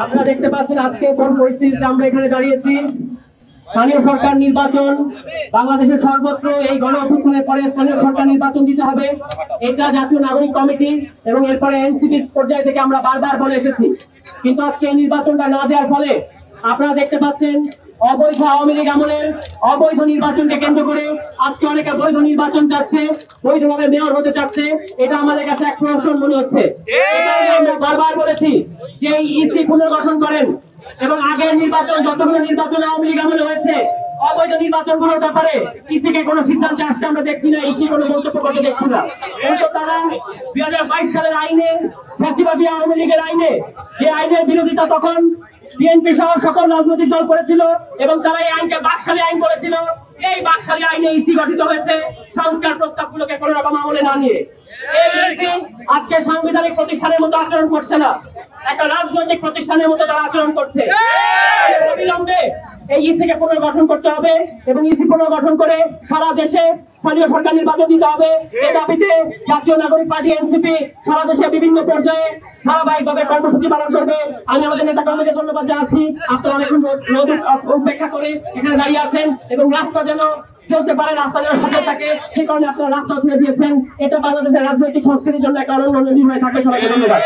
আপনারা দেখতে পাচ্ছেন আজকে কোন পরিস্থিতিতে আমরা এখানে দাঁড়িয়েছি। স্থানীয় সরকার নির্বাচন, বাংলাদেশের সর্বত্র এই গণ অভ্যুত্থানের পরে স্থানীয় সরকার নির্বাচন দিতে হবে, এটা জাতীয় নাগরিক কমিটি এবং এরপরে এনসিপির পর্যায় থেকে আমরা বারবার বলে এসেছি। কিন্তু আজকে এই নির্বাচনটা না দেওয়ার ফলে আপনারা দেখতে পাচ্ছেন অবৈধ আওয়ামী লীগ আমলের অবৈধ নির্বাচনকে কেন্দ্র করে আজকে অনেকে বৈধ নির্বাচন চাচ্ছে, বৈধভাবে মেয়র হতে চাচ্ছে। এটা আমাদের কাছে এক প্রহসন মনে হচ্ছে। আমরা বারবার বলেছি যে ইসি পুনর্গঠন করেন এবং আগের নির্বাচন যতগুলো নির্বাচন আওয়ামী লীগ আমলে হয়েছে অবৈধ নির্বাচন গুলোর ব্যাপারে ইসিকে কোনো সিদ্ধান্তে আসতে আমরা দেখছি না, ইসি কোনো মন্তব্য করতে দেখছি না। কিন্তু তারা 2022 সালের আইনে, ফ্যাসিবাদী আওয়ামী লীগের আইনে, যে আইনের বিরোধিতা তখন বিএনপি সহ সকল রাজনৈতিক দল করেছিল এবং তারা এই আইনকে বাকশালী আইন করেছিল। এই বাকশালী আইনে ইসি গঠিত হয়েছে সংস্কার প্রস্তাবগুলোকে কোনো রকম আমলে না নিয়ে। এই ইসি আজকে সাংবিধানিক প্রতিষ্ঠানের মতো আচরণ করছে না, একটা রাজনৈতিক প্রতিষ্ঠানের মতো তারা আচরণ করছে। অবিলম্বে এই ইসিকে পুনর্গঠন করতে হবে এবং ইসি পুনর্গঠন করে সারা দেশে স্থানীয় সরকার নির্বাচন দিতে হবে। এই দাবিতে জাতীয় নাগরিক পার্টি এনসিপি সারা দেশে বিভিন্ন পর্যায়ে ধারাবাহিকভাবে কর্মসূচি পালন করবে। আমি আমাদের নেতা কর্মীকে ধন্যবাদ জানাচ্ছি। আপনারা অনেকক্ষণ রোদ উপেক্ষা করে এখানে দাঁড়িয়ে আছেন এবং রাস্তা যেন চলতে পারে, রাস্তা যেন সচল থাকে, সেই কারণে আপনারা রাস্তা ছেড়ে দিয়েছেন। এটা বাংলাদেশের রাজনৈতিক সংস্কৃতির জন্য একটা অনন্য হয়ে থাকে। সবাইকে ধন্যবাদ।